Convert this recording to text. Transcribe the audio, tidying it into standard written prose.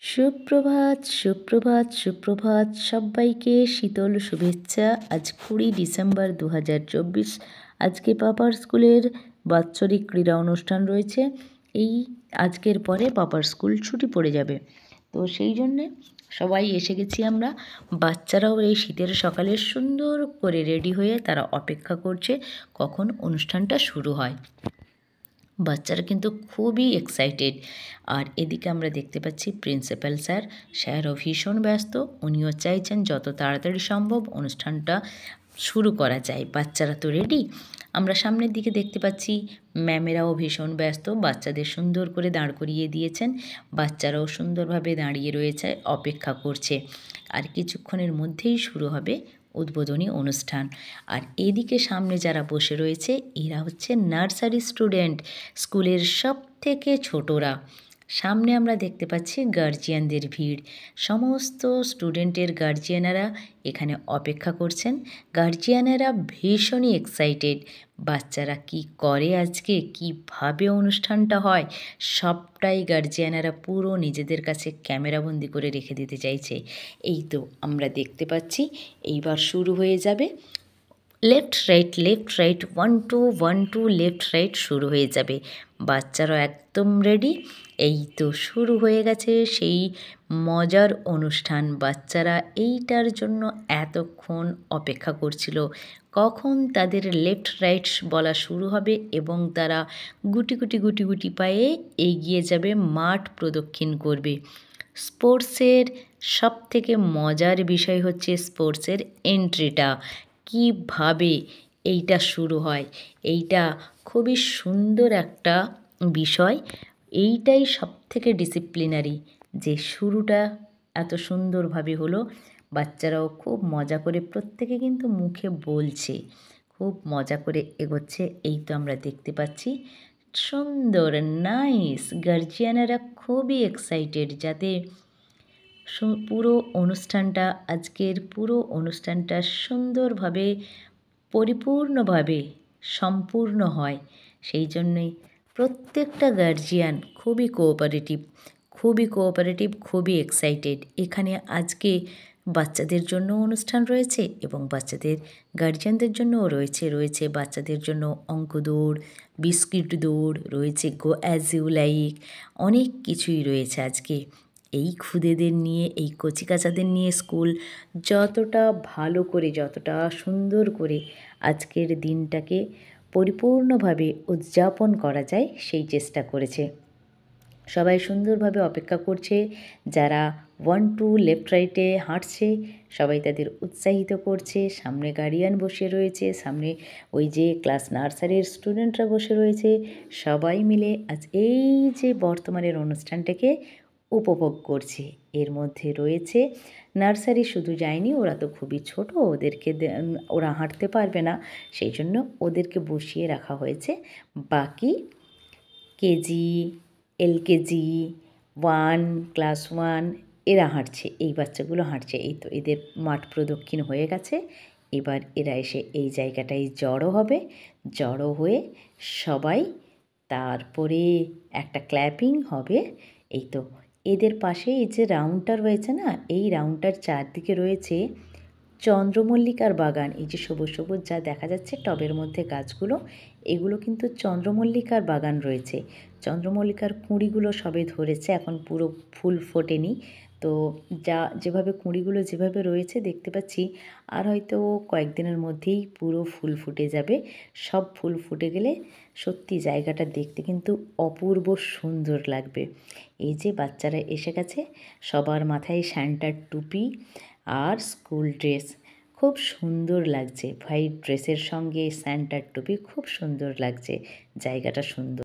সুপ্রভাত সুপ্রভাত সুপ্রভাত সবাইকে শীতল শুভেচ্ছা। আজ 20 ডিসেম্বর 2024। আজকে পাপার স্কুলের বাৎসরিক ক্রীড়া অনুষ্ঠান রয়েছে। এই আজকের পরে পাপার স্কুল ছুটি পড়ে যাবে, তো সেই জন্যে সবাই এসে গেছি আমরা। বাচ্চারাও এই শীতের সকালে সুন্দর করে রেডি হয়ে তারা অপেক্ষা করছে কখন অনুষ্ঠানটা শুরু হয়। বাচ্চারা কিন্তু খুবই এক্সাইটেড। আর এদিকে আমরা দেখতে পাচ্ছি প্রিন্সিপাল স্যারও ভীষণ ব্যস্ত। উনিও চাইছেন যত তাড়াতাড়ি সম্ভব অনুষ্ঠানটা শুরু করা যায়। বাচ্চারা তো রেডি। আমরা সামনের দিকে দেখতে পাচ্ছি ম্যামেরাও ভীষণ ব্যস্ত, বাচ্চাদের সুন্দর করে দাঁড় করিয়ে দিয়েছেন। বাচ্চারাও সুন্দরভাবে দাঁড়িয়ে রয়েছে, অপেক্ষা করছে। আর কিছুক্ষণের মধ্যেই শুরু হবে উদ্বোধনী অনুষ্ঠান। আর এদিকে সামনে যারা বসে রয়েছে এরা হচ্ছে নার্সারি স্টুডেন্ট, স্কুলের সব থেকে ছোটরা। সামনে আমরা দেখতে পাচ্ছি গার্জিয়ানদের ভিড়। সমস্ত স্টুডেন্টের গার্জিয়ানেরা এখানে অপেক্ষা করছেন। গার্জিয়ানেরা ভীষণই এক্সাইটেড। বাচ্চারা কি করে, আজকে কিভাবে অনুষ্ঠানটা হয়, সবটাই গার্জিয়ানেরা পুরো নিজেদের কাছে ক্যামেরাবন্দি করে রেখে দিতে চাইছে। এই তো আমরা দেখতে পাচ্ছি এইবার শুরু হয়ে যাবে। লেফট রাইট 1 2 লেফট রাইট শুরু হয়ে যাবে। বাচ্চারা একদম রেডি। এই তো শুরু হয়ে গেছে সেই মজার অনুষ্ঠান। বাচ্চারা এইটার জন্য এতক্ষণ অপেক্ষা করছিল কখন তাদের লেফট রাইট বলা শুরু হবে এবং তারা গুটি গুটি গুটি গুটি পায়ে এগিয়ে যাবে, মাঠ প্রদক্ষিণ করবে। স্পোর্টসের সবথেকে মজার বিষয় হচ্ছে স্পোর্টসের এন্ট্রিটা, কীভাবে এইটা শুরু হয়। এইটা খুবই সুন্দর একটা বিষয়। এইটাই সবথেকে ডিসিপ্লিনারি যে শুরুটা এত সুন্দরভাবে হলো। বাচ্চারাও খুব মজা করে, প্রত্যেকে কিন্তু মুখে বলছে, খুব মজা করে এগোচ্ছে। এই তো আমরা দেখতে পাচ্ছি সুন্দর নাইস। গার্জিয়ানেরা খুবই এক্সাইটেড যাতে পুরো অনুষ্ঠানটা, আজকের পুরো অনুষ্ঠানটা সুন্দরভাবে পরিপূর্ণভাবে সম্পূর্ণ হয়। সেই জন্যই প্রত্যেকটা গার্জিয়ান খুবই কোঅপারেটিভ, খুবই এক্সাইটেড। এখানে আজকে বাচ্চাদের জন্য অনুষ্ঠান রয়েছে এবং বাচ্চাদের গার্জিয়ানদের জন্যও রয়েছে বাচ্চাদের জন্য অঙ্ক দৌড়, বিস্কিট দৌড় রয়েছে, গো অ্যাজ ইউ লাইক, অনেক কিছুই রয়েছে আজকে। এই খুদেদের নিয়ে, এই কচিকাচাদের নিয়ে স্কুল যতটা ভালো করে, যতটা সুন্দর করে আজকের দিনটাকে পরিপূর্ণভাবে উদযাপন করা যায় সেই চেষ্টা করেছে। সবাই সুন্দরভাবে অপেক্ষা করছে। যারা 1 2 লেফট রাইটে হাঁটছে সবাই তাদের উৎসাহিত করছে। সামনে গার্ডিয়ান বসে রয়েছে, সামনে ওই যে ক্লাস নার্সারির স্টুডেন্টরা বসে রয়েছে। সবাই মিলে আজ এই যে বর্তমানের অনুষ্ঠানটাকে উপভোগ করছে। এর মধ্যে রয়েছে নার্সারি শুধু যায়নি, ওরা তো খুবই ছোট, ওরা হাঁটতে পারবে না, সেই জন্য ওদেরকে বসিয়ে রাখা হয়েছে। বাকি কেজি, LKG 1, ক্লাস 1 এরা হাঁটছে, এই বাচ্চাগুলো হাঁটছে। এই তো এদের মাঠ প্রদক্ষিণ হয়ে গেছে। এবার এরা এসে এই জায়গাটায় জড়ো হবে। জড়ো হয়ে সবাই তারপরে একটা ক্ল্যাপিং হবে। এই তো এদের পাশে এই যে রাউন্ডটা রয়েছে না, এই রাউন্ডটার চারদিকে রয়েছে চন্দ্রমল্লিকার বাগান। এই যে সবুজ সবুজ যা দেখা যাচ্ছে টবের মধ্যে গাছগুলো, এগুলো কিন্তু চন্দ্রমল্লিকার বাগান রয়েছে। চন্দ্রমল্লিকার কুঁড়িগুলো সবে ধরেছে, এখন পুরো ফুল ফোটেনি। তো যেভাবে কুঁড়িগুলো যেভাবে রয়েছে দেখতে পাচ্ছি, আর হয়তো কয়েকদিনের মধ্যেই পুরো ফুল ফুটে যাবে। সব ফুল ফুটে গেলে সত্যি জায়গাটা দেখতে কিন্তু অপূর্ব সুন্দর লাগবে। এই যে বাচ্চারা এসে গেছে, সবার মাথায় স্যান্টার টুপি আর স্কুল ড্রেস, খুব সুন্দর লাগছে। হোয়াইট ড্রেসের সঙ্গে স্যান্টার টুপি, খুব সুন্দর লাগছে, জায়গাটা সুন্দর।